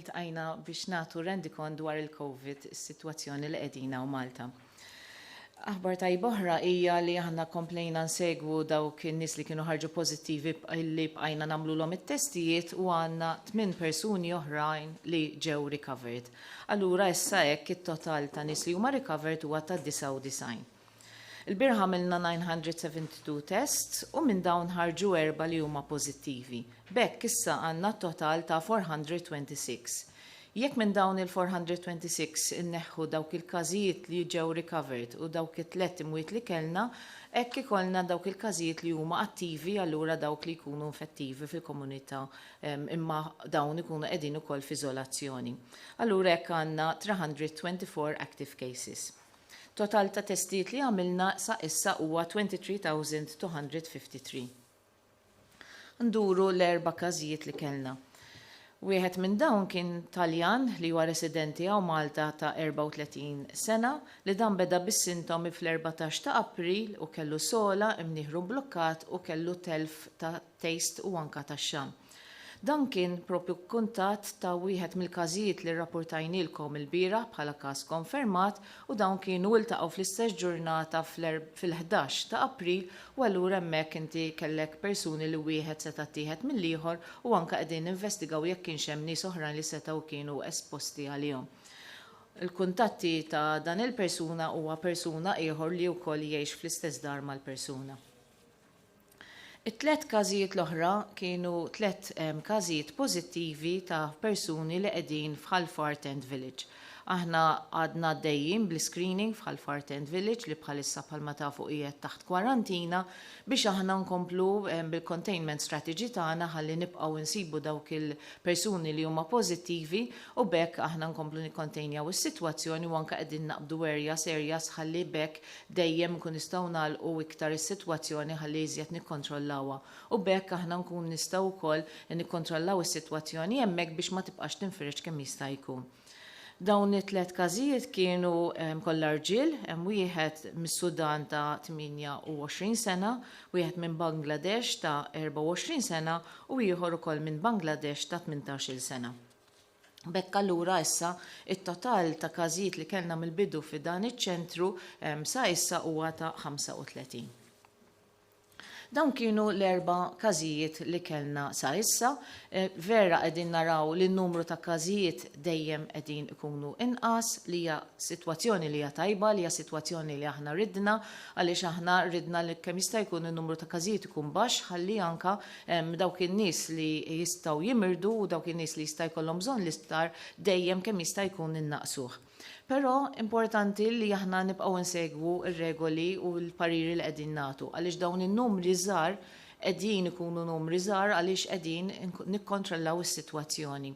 iltqajna biex nagħtu rendikont dwar il-COVID, is-sitwazzjoni li qegħdina u Malta. Aħbar tajba oħra hija li aħna komplejna nsegwu dawk in-nies li kienu ħarġu pożittivi li bqajna nagħmluhom it-testijiet u għandna 8 persuni oħrajn li ġew recovered. Allura issa hekk it-total ta' nies li huma recovered huwa ta' 99. Il-birħa għamilna 972 tests u minn dawn ħarġu 4 li huma pożittivi. Bekk issa għandna total ta' 426. Jekk minn dawn il-426 inneħħu dawk il-każijiet li ġew recovered u dawk it-3 imwiet li kellna, hekk ikollna dawk il-każijiet li huma attivi allura dawk li jkunu infettivi fil-komunità imma dawn ikunu qegħdin ukoll f'iżolazzjoni. Allura hekk għandna 324 active cases. Total ta' testijiet li għamilna sa' issa huwa 23,253. Nduru l-4 każijiet li kellna. Wieħed minn dawn kien Taljan li huwa residenti għaw Malta ta' 34 sena li dan beda bis-sintomi fl-14 ta' April u kellu sola, imnieħru blokkat u kellu telf ta' taste u anka ta' xam. Dan kien propju kuntatt ta' wieħed mill-każijiet li rrapportajnilkom il-bira bħala każ konfermat u dawn kienu iltaqgħu fl-istess ġurnata fil-11 ta' April u allura hemmhekk inti kellek persuni li wieħed seta' tieħed mill-ieħor u anke qegħdin investigaw jekk kienx hemm nies oħrajn li setgħu kienu esposti għalihom. Il-kuntatti ta' dan il-persuna huwa persuna ieħor li wkoll jgħix fl-istess dar mal-persuna. It-3 każijiet l-oħra kienu 3 każijiet pożittivi ta' persuni li qegħdin f'Halfart End Village. Aħna għadna dejjin bl-screening f'Halfart End Village li bħalissa bħalma tafu qiegħed taħt kwarantina biex aħna nkomplu bil-containment strategy tagħna ħalli nibqgħu nsibu dawk il-persuni li huma pożittivi u bekk aħna nkomplu nikkontenjaw is-sitwazzjoni u anke qegħdin naqbdu areas ħalli bekk dejjem nkun nistgħu nagħlqu iktar is-sitwazzjoni ħalli iżjed nikkontrollawha. U bekk aħna nkun nistgħu wkoll nikkontrollaw is-sitwazzjoni hemmhekk biex ma tibqax tinfirex kemm jista' jkun. Dawn it-3 każijiet kienu kollha irġiel, hemm wieħed mis-Sudan ta' 28 sena, wieħed minn Bangladesh ta' 24 sena u ieħor ukoll minn Bangladesh ta' 18-il sena. Bekk allura issa it-total ta' każijiet li kellna mill-bidu fi dan iċ-ċentru sa issa huwa ta' 35. Dawn kienu l-4 każijiet li kellna sa issa. Vera qegħdin naraw li n-numru ta' każijiet dejjem qegħdin ikunu inqas, li hija sitwazzjoni li hija tajba, li hija sitwazzjoni li aħna ridna, għaliex aħna ridna li kemm jista' jkun in-numru ta' każijiet ikun baxx ħalli anke dawk in-nies li jistgħu jimirdu u dawk in-nies li jista' jkollhom bżonn l-isptar dejjem kemm jista' jkun innaqsuh. Però importanti li aħna nibqgħu nsegwu r-regoli u l-pariri li qegħdin nagħtu għaliex dawn in-numri żgħar qegħdin ikunu numri żgħar għaliex qegħdin nikkontrollaw is-sitwazzjoni.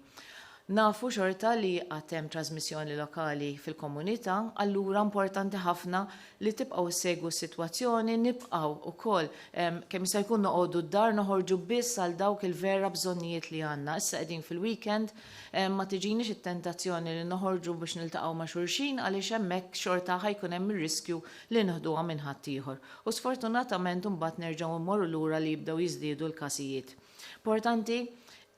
Nafu xorta li hemm trasmissjoni lokali fil-komunità, allura importanti ħafna li tibqgħu segwu s-sitwazzjoni, nibqgħu wkoll kemm jista' jkun noqogħdu d-dar noħorġu biss għal dawk il-vera bżonnijiet li għandna. Issa qegħdin fil-weekend ma tiġinix it-tentazzjoni li noħorġu biex niltaqgħu ma' xulxin għaliex hemmhekk xorta ħajkun hemm ir-riskju li nieħduha minn ħadd ieħor. U sfortunatament imbagħad nerġgħu mmorru lura li jibdew jiżdiedu l-każijiet. Importanti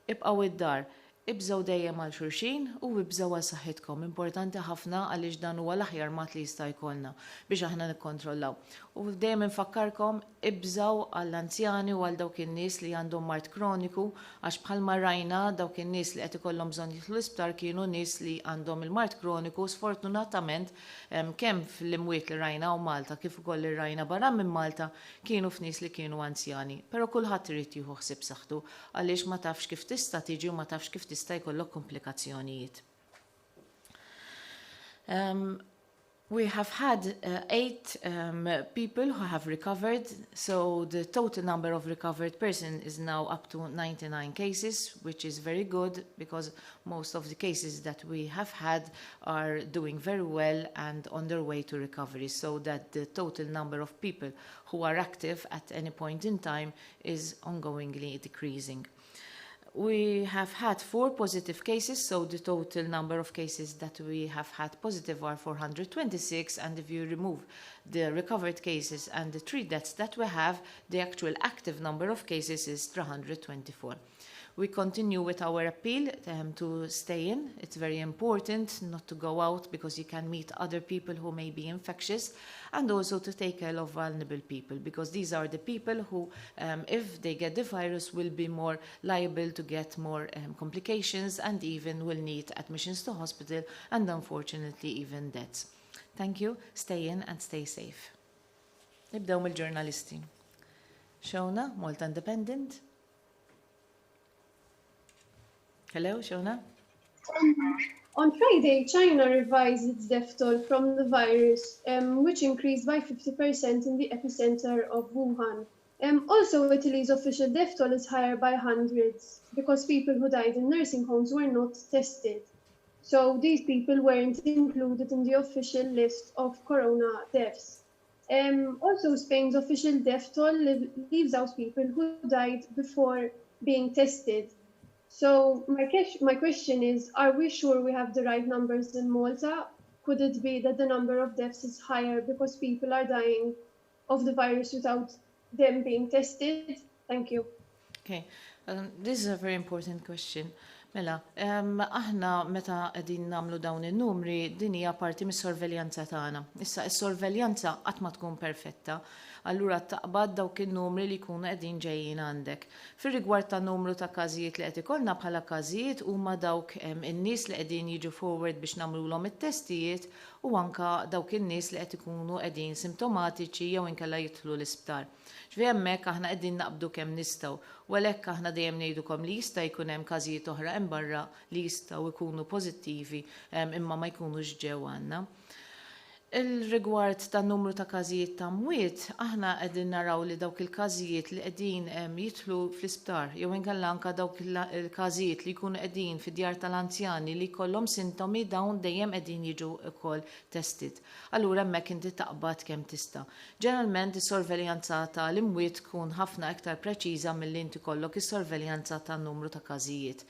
ibqgħu id-dar. Ibżgħu dejjem għal xulxin u ibżgħu għal saħħitkom. Importanti ħafna għaliex dan huwa l-aħjar mat li jista' jkollna biex aħna nikkontrollaw. U dejjem infakkarkom ibżgħu għall-anzjani u għal dawk in-nies li għandhom mart kroniku għax bħalma rajna dawk in-nies li qed ikollhom bżonn jidħlu l-isptar kienu nies li għandhom il-mart kroniku sfortunatament kemm fl-imwiet li rajna u Malta kif ukoll li rajna barra minn Malta kienu f'nies li kienu anzjani. Però kulħadd irid jieħu ħsieb saħħtu għaliex ma tafx kif tista' tiġi u ma tafx kif tista' jkollok komplikazzjonijiet. We have had 8 people who have recovered, so the total number of recovered persons is now up to 99 cases, which is very good because most of the cases that we have had are doing very well and on their way to recovery, so that the total number of people who are active at any point in time is ongoingly decreasing. We have had 4 positive cases, so the total number of cases that we have had positive are 426, and if you remove the recovered cases and the 3 deaths that we have, the actual active number of cases is 324. We continue with our appeal to stay in. It's very important not to go out because you can meet other people who may be infectious, and also to take care of vulnerable people because these are the people who, if they get the virus, will be more liable to get more complications and even will need admissions to hospital and unfortunately even deaths. Thank you. Stay in and stay safe. Nibdew mill-ġurnalisti. Shona, Malta Independent. Hello, Shona. On Friday, China revised its death toll from the virus, which increased by 50% in the epicenter of Wuhan. Also, Italy's official death toll is higher by hundreds because people who died in nursing homes were not tested. So these people weren't included in the official list of corona deaths. Also, Spain's official death toll leaves out people who died before being tested. So my question is, are we sure we have the right numbers in Malta? Could it be that the number of deaths is higher because people are dying of the virus without them being tested? Thank you. Okay, this is a very important question. Mela, aħna meta qegħdin nagħmlu dawn in-numri din hija parti mis-sorveljanza tagħna. Issa s-sorveljanza qatt ma tkun perfetta, allura taqbad dawk in-numri li jkunu qegħdin ġejjin għandek. Fir-rigward ta' numru ta' każijiet li qed ikollna bħala każijiet huma dawk in-nies li qegħdin jiġu forward biex nagħmluhom it-testijiet u anke dawk in-nies li qed ikunu qegħdin simptomatiċi jew inkella jidħlu l-isptar. Ġifieri hemmhekk aħna qegħdin naqbdu kemm nistgħu, u għalhekk aħna dejjem ngħidukom li jista' jkun hemm każijiet oħra hemm barra li jistgħu jkunu pożittivi imma ma jkunux ġew għandna. Il-rigward ta' numru ta' każijiet ta' mwiet, aħna qegħdin naraw li dawk il-każijiet li qegħdin jidħlu fl-isptar, jew inkella anke dawk il-każijiet li jkunu qegħdin fid-djar tal-anzjani li jkollhom sintomi dawn dejjem qegħdin jiġu wkoll tested. Allura hemmhekk inti taqbad kemm tista'. Ġeneralment is-sorveljanza tal-imwiet tkun ħafna iktar preċiża milli inti kollok is-sorveljanza tan-numru ta' każijiet.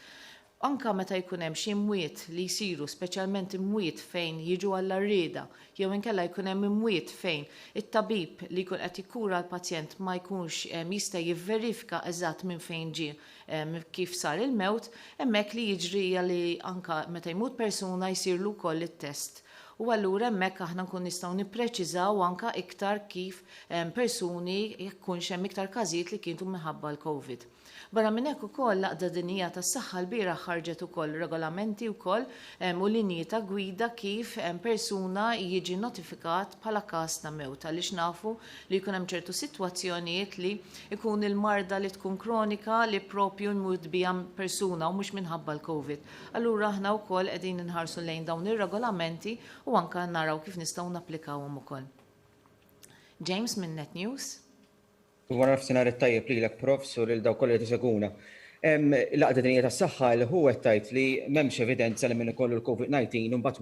Anka meta jkun hemm xi imwiet li jsiru, speċjalment imwiet fejn jiġu għall-arrieda, jew inkella jkun hemm imwiet fejn it-tabib li jkun qed jikkura l-pazjent ma jkunx jista' jivverifika eżatt minn fejn ġie kif sar il-mewt, hemmhekk li jiġri li anka meta jmut persuna jsirlu wkoll it-test. U allura hemmhekk aħna nkun nistgħu nippreċiżaw anke iktar kif persuni jkunx hemm iktar każijiet li kienu minħabba l-COVID. Barra minn hekk ukoll l-Għaqda Dinjija tas-Saħħa l-bieraħ ħarġet ukoll regolamenti wkoll u linji ta' gwida kif persuna jiġi notifikat bħala każ ta' mewt għaliex nafu li jkun hemm ċertu sitwazzjonijiet li jkun il-marda li tkun kronika li propju nmut biha persuna u mhux minħabba l-COVID. Allura aħna wkoll qegħdin inħarsu lejn dawn ir-regolamenti u anke naraw kif nistgħu napplikawhom ukoll. James minn Net News. Wara nafsinhar it-tajjeb lilek profs u lil dawk kollha li tiseguna. L-Għaqda Dinjija tas-Saħħa li huwa tajt li m'hemmx evidenza li min ikollu l-COVID-19 u mbagħad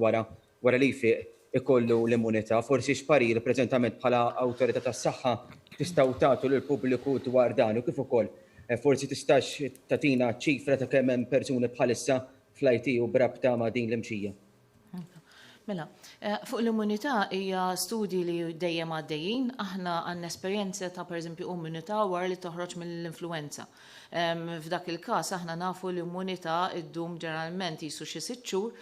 wara li jfiq ikollu l-immunità. Forsi x'parir preżentament bħala awtorità tas-saħħa tistgħu tagħtu lill-pubbliku dwar dan u kif ukoll forsi tistax tagħtina ċifra ta' kemm hemm persuni bħalissa fl-IT u brabta ma' din l-imxija. Mela, fuq l-immunità hija studji li dejjem għaddejjin, aħna għandna esperjenza ta' pereżempju immunità wara li toħroġ mill-influenza. F'dak il-każ aħna nafu l-immunità ddum ġeneralment jisu xi 6 xhur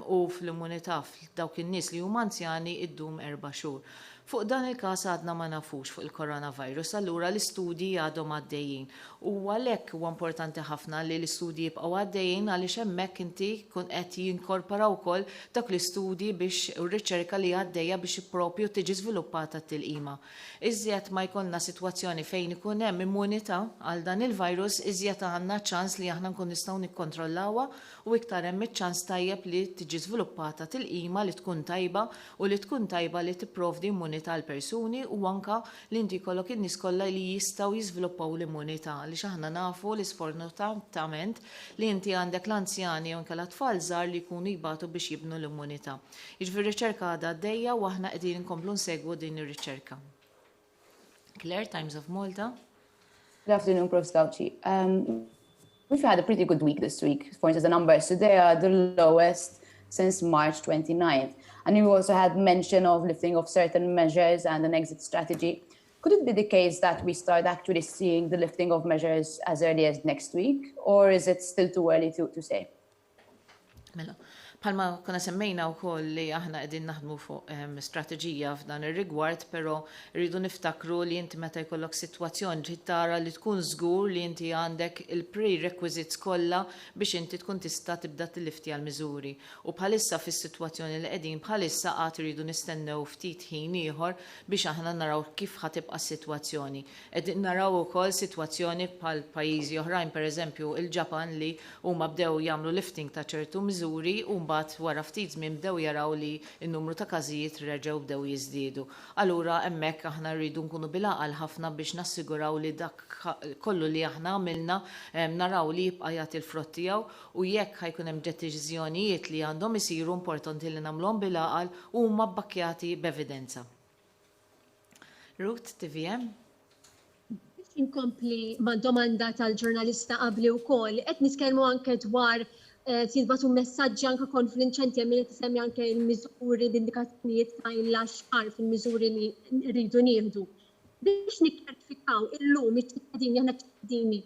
u fl-immunità f'dawk in-nies li huma anzjani ddum 4 xhur. Fuq dan il-każ għadna ma nafux fuq il-coronavirus, allura l-istudji għadhom għaddejjin. U għalhekk huwa importanti ħafna li l-istudji jibqgħu għaddejjin għaliex hemmhekk inti kun qed jinkorpora wkoll dak l-istudji biex u r-riċerka li għaddejja biex proprju tiġi żviluppata t-tilqima. Iżjed ma jkollna sitwazzjoni fejn ikun hemm immunità għal dan il-virus, iżjed għandna ċans li aħna nkun nistgħu nikkontrollawha u iktar hemm iċ-ċans tajjeb li tiġi żviluppata t-tilqima li tkun tajba u li tkun tajba li tipprovdi immunità tal-persuni u anka li inti jkollok in-nies kollha li jistgħu jiżviluppaw l-immunità għaliex aħna nafu li sfortunatament li inti għandek l-anzjani u anke l-atfal żgħar li jkunu jibatu biex jibnu l-immunità. Jiġifieri r-riċerka għadha għaddejja u aħna qegħdin inkomplu nsegwu din ir-riċerka. Claire, Times of Malta. Good afternoon, Prof. Stauci. We've had a pretty good week this week. For instance, the numbers today are the lowest since March 29th. And you also had mention of lifting of certain measures and an exit strategy. Could it be the case that we start actually seeing the lifting of measures as early as next week, or is it still too early to say? Mela, palma kuna semmejna wkoll li aħna qegħdin naħdmu fuq strateġija f'dan ir-rigward, però rridu niftakru li inti meta jkollok sitwazzjoni trid tara li tkun żgur li inti għandek il-prerequisites kollha biex inti tkun tista' tibda tilifti għal miżuri. U bħalissa fis-sitwazzjoni li qegħdin bħalissa qatt iridu nistennew ftit ħin ieħor biex aħna naraw kif ħatibqa' s-sitwazzjoni. Qegħdin naraw ukoll sitwazzjoni bħal pajjiżi oħrajn, pereżempju il-Ġapan li huma bdew jagħmlu lifting ta' ċertu miżuri u mbagħad wara ftit żmien bdew jaraw li n-numru ta' każijiet reġgħu bdew jiżdiedu. Allura hemmhekk aħna rridu nkunu bil-għaqal ħafna biex nassiguraw li dak kollu li aħna għamilna naraw li jibqa' jagħti l-frott tiegħu u jekk ħajkun hemm deċiżjonijiet li għandhom isiru importanti li nagħmluhom bil-għaqal huma bbakkjati b'evidenza. Ruth, TVM. Inkompli ma' domanda tal-ġurnalista qabli wkoll, qed nitkellmu anke dwar tibatu messaġġi anke konfidenzjenti hemm tisemmi anke l-miżuri l-indikazzjonijiet ta' il-laxħar fil-miżuri li rridu nieħdu. Biex nikkjarifikaw illum iċ-ċittadini aħna ċittadini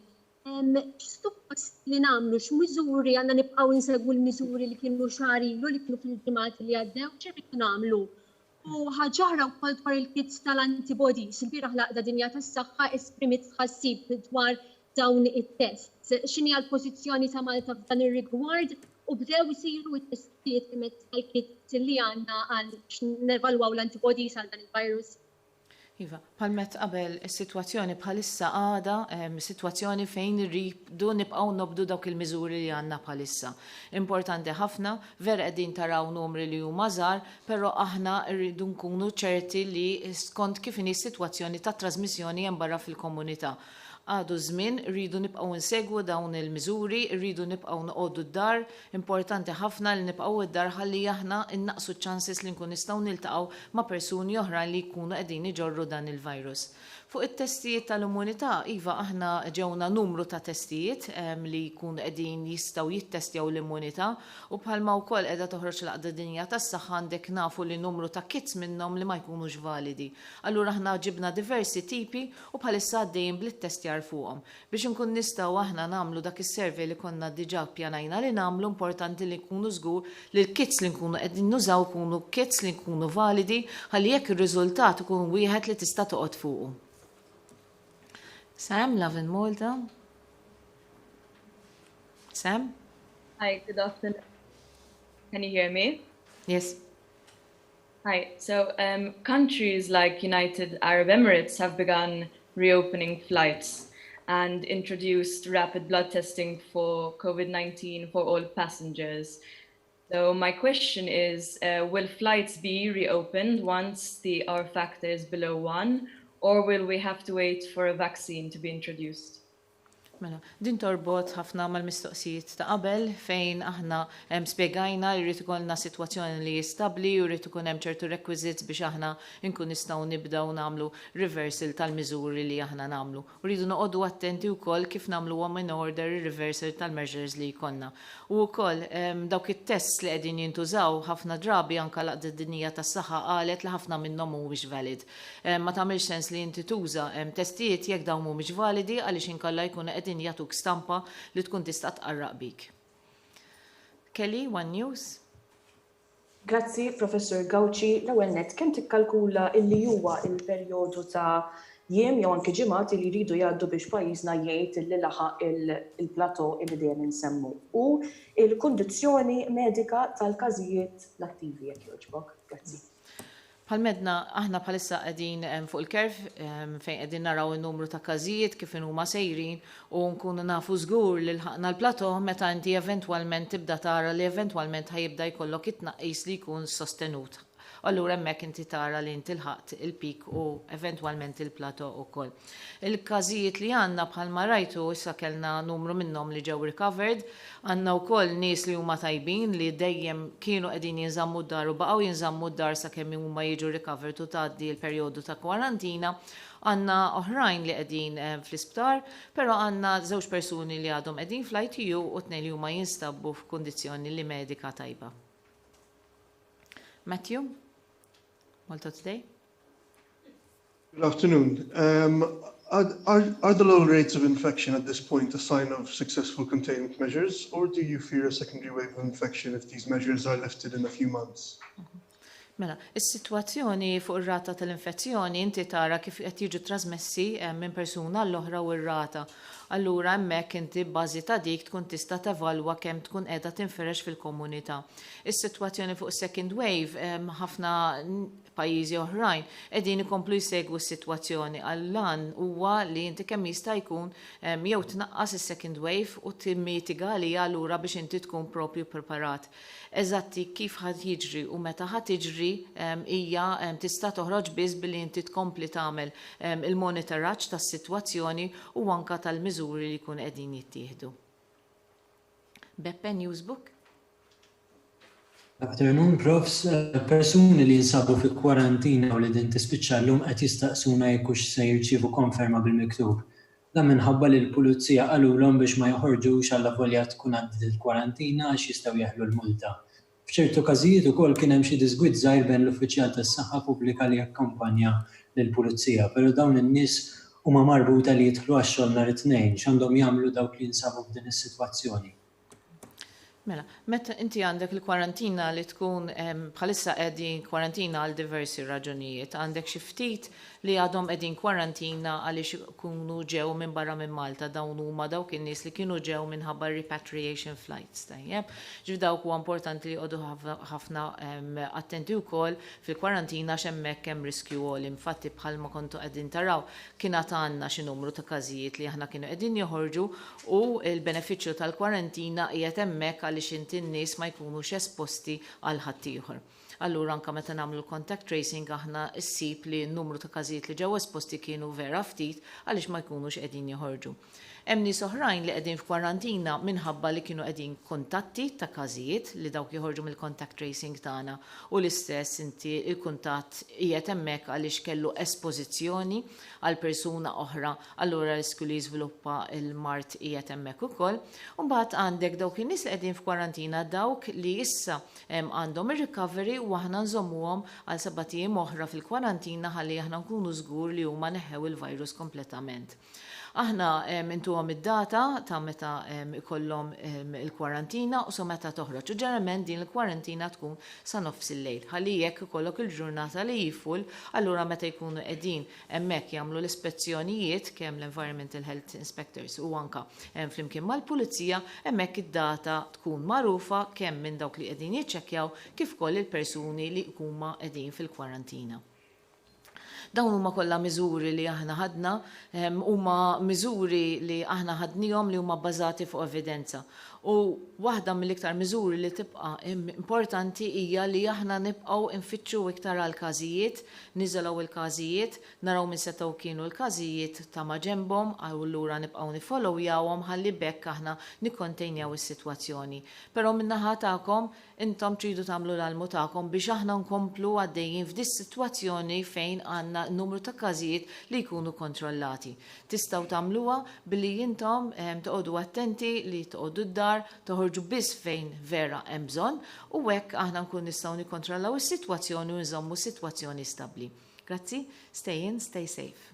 x'suppost li nagħmlu x'miżuri għandna nibqgħu insegwu l-miżuri li kienu xahrilu li kienu fil-ġimgħat li għaddew x'irridu nagħmlu. U ħaġa oħra wkoll dwar il-kits tal-antibodies, il-bieraħ l-Għaqda Dinjija tas-Saħħa esprimit tħassib dwar dawn it-tests. X'inhi l-pożizzjoni ta' Malta f'dan ir-rigward u bdew isiru t-testijiet tal-kits li għandna għal nevalwaw l-antibodies għal dan il-virus. Iva, palmet qabel is-sitwazzjoni bħalissa għada sitwazzjoni fejn irridu nibqgħu nobdu dawk il-miżuri li għandna bħalissa. Importanti ħafna, vera qegħdin taraw numri li huma żgħar, però aħna rridu nkunu ċerti li skont kif inhi s-sitwazzjoni ta' trasmissjoni hemm barra fil-komunità. Għadu żmien rridu nibqgħu nsegwu dawn il-miżuri, rridu nibqgħu noqogħdu d-dar, importanti ħafna li nibqgħu id-dar ħalli aħna innaqsu ċ-chances li nkun nistgħu niltaqgħu ma' persuni oħrajn li jkunu qegħdin iġorru dan il-virus. Fuq it-testijiet tal-immunità, iva aħna ġewna numru ta' testijiet li jkunu qegħdin jistgħu jittestjaw l-immunità u bħalma wkoll qiegħda toħroġ l-Għaqda Dinjija tas-Saħħa għandek nafu li numru ta' kits minnhom li ma jkunux validi. Allura aħna ġibna diversi tipi u bħalissa għaddejjin blit-testjar ċar fuqhom. Biex inkun nistgħu aħna nagħmlu dak is-survey li konna diġà ppjanajna li nagħmlu, importanti li nkunu żgur li l-kits li nkunu qegħdin nużaw ikunu kits li nkunu validi ħalli jekk ir-riżultat ikun wieħed li tista' toqgħod fuqu. Sam, Love in Malta. Sam? Hi, good afternoon. Can you hear me? Yes. Hi. So countries like United Arab Emirates have begun reopening flights and introduced rapid blood testing for COVID-19 for all passengers. So my question is, will flights be reopened once the R factor is below 1, or will we have to wait for a vaccine to be introduced? Mela, din torbot ħafna mal-mistoqsijiet ta' qabel fejn aħna spiegajna li rrid ikollna sitwazzjoni li jistabbli u rrid ikun hemm ċertu requisites biex aħna nkun nistgħu nibdew nagħmlu reversal tal-miżuri li aħna nagħmlu. U rridu noqogħdu attenti wkoll kif nagħmluhom in order reversal tal-measures li jkollna. U wkoll dawk it-tests li qegħdin jintużaw ħafna drabi anke laqd id-dinja tas-saħħa qalet li ħafna minnhom mhuwiex valid. Ma tagħmilx sens li inti tuża testijiet jekk dawn mhumiex validi għaliex inkella jkunu qegħdin jatuk stampa li tkun tista' tqarraq bik. Kelly, One News. Grazzi, Professor Gawci. L-ewwel nett, kemm tikkalkula illi huwa il-perjodu ta' jiem jew anke ġimgħat li jridu jgħaddu biex pajjiżna jgħid illi laħaq il-plateau illi dejjem insemmu u il-kundizzjoni medika tal-każijiet l-attivi jekk jogħġbok. Grazzi. Bħal-medna, aħna bħalissa qegħdin fuq il-kerf fejn qegħdin naraw in-numru ta' każijiet kif huma sejrin u nkunu nafu żgur li lħaqna l-plato meta inti eventwalment tibda tara li eventwalment ħajibda jkollok it-tnaqqis li jkun sostenut. Allura hemmhekk inti tara li inti lħaqt il-pik u eventwalment il-plato wkoll. Il-każijiet li għandna bħalma rajtu issa kellna numru minnhom li ġew recovered, għandna wkoll nies li huma tajbin li dejjem kienu qegħdin jinżammu d-dar u baqgħu jinżammu d-dar sakemm huma jiġu recovered u tgħaddi l-perjodu ta' kwarantina. Għandna oħrajn li qegħdin fl-isptar, però għandna żewġ persuni li għadhom qegħdin fl-ITU u tnejn li huma jinstabbu f'kundizzjoni li medika tajba. Matthew? Malta Today. Good afternoon. Are the low rates of infection at this point a sign of successful containment measures, or do you fear a secondary wave of infection if these measures are lifted in a few months? Mela, is-sitwazzjoni fuq ir-rata tal-infezzjoni inti tara kif qed jiġu trasmessi minn persuna l-oħra u r-rata. Allura hemmhekk inti bbażi ta' dik tkun tista' tevalwa kemm tkun qiegħda tinferex fil-komunità. Is-sitwazzjoni fuq second wave ħafna pajjiżi oħrajn qegħdin ikomplu jsegwu s-sitwazzjoni għall-lan huwa li inti kemm jista' jkun jew tnaqqas is-second wave u timmitiga li allura biex inti tkun propju preparat. Eżatti kif ħad jiġri u meta ħad tiġri hija tista' toħroġ biss billi inti tkompli tagħmel il-monitoraġġ tas-sitwazzjoni u anke tal-miżuri li jkun qegħdin jittieħdu. Beppe Newsbook. Afternoon, Profs. Persuni li jinsabu fi kwarantina u li din tispiċċallhom qed jistaqsuna jekk hux se jirċievu konferma bil-miktub. Dan minħabba li l-pulizija qalulhom biex ma joħorġux alla volja tkun għaddiet il-kwarantina għax jistgħu jeħlu l-multa. F'ċertu każijiet ukoll kien hemm xi disgwid żgħir bejn l-uffiċjal tas-saħħa Pubblika li jakkampanja lill-pulizija, però dawn in-nies huma marbuta li jidħlu għax-xogħol nhar it-tnejn x'għandhom jagħmlu dawk li jinsabu f'din is-sitwazzjoni. Mela, meta inti għandek il-kwarantina li tkun bħalissa qegħdin kwarantina għal diversi raġunijiet, għandek xi ftit li għadhom qegħdin kwarantina għaliex ikunu ġew minn barra minn Malta, dawn huma dawk in-nies li kienu ġew minħabba repatriation flights tajjeb. Ġif dawk huwa importanti li jqogħdu ħafna attenti wkoll fil-kwarantina x'hemmhekk hemm riskju għoli. Infatti bħalma kontu qegħdin taraw kien għandna xi numru ta' każijiet li aħna kienu qegħdin joħorġu u l-benefiċċju tal-kwarantina qiegħed hemmhekk għaliex inti n-nies ma jkunux esposti għal ħaddieħor. Allura anke meta nagħmlu contact tracing aħna ssib li n-numru ta' każijiet li ġew esposti kienu vera ftit għaliex ma jkunux qegħdin joħorġu. Hemm nies oħrajn li qegħdin f'kwarantina minħabba li kienu qegħdin kontatti ta' każijiet li dawk joħorġu mill-contact tracing tagħna u l-istess inti il-kuntatt qiegħed hemmhekk għaliex kellu espożizzjoni għal persuna oħra, allura riskju li jiżviluppa l-mart qiegħed hemmhekk ukoll. U mbagħad għandek dawk in-nies li qegħdin f'kwarantina dawk li issa għandhom ir-recovery u aħna nżommuhom għal 7 ijiem oħra fil-kwarantina ħalli aħna nkunu żgur li huma neħew il-virus kompletament. Aħna intuhom id-data ta' meta ikollhom il-kwarantina u sa meta toħroġ. U ġeneralment din il-kwarantina tkun sa nofs il-lejl. Ħalli jekk ikollok il-ġurnata li jiful, allura meta jkunu qegħdin hemmhekk jagħmlu l-ispezzjonijiet kemm l-Environmental Health Inspectors u anka flimkien mal-pulizija, hemmhekk id-data tkun magħrufa kemm minn dawk li qegħdin jiċċekkjaw kif ukoll il-persuni li huma qegħdin fil-kwarantina. Dawn huma kollha miżuri li aħna ħadna, huma miżuri li aħna ħadnihom li huma bbażati fuq evidenza. U waħda mill-iktar miżuri li tibqa' importanti hija li aħna nibqgħu nfittxu iktar għal każijiet, niżelgħu il-każijiet, naraw min setgħu kienu l-każijiet ta' ma' ġenbhom, allura nibqgħu nifollowjawhom ħalli bekk aħna nikkontejnjaw is-sitwazzjoni. Però min-naħa tagħkom intom tridu tagħmlu l-almu tagħkom biex aħna nkomplu għaddejjin f'dis sitwazzjoni fejn għandna numru ta' każijiet li jkunu kontrollati. Tistgħu tagħmluha billi intom toqgħodu attenti li toqgħodu d-dar toħorġu biss fejn vera hemm bżonn u hekk aħna nkun nistgħu nikkontrollaw is-sitwazzjoni u nżommu sitwazzjoni stabbli. Grazzi, stay in, stay safe.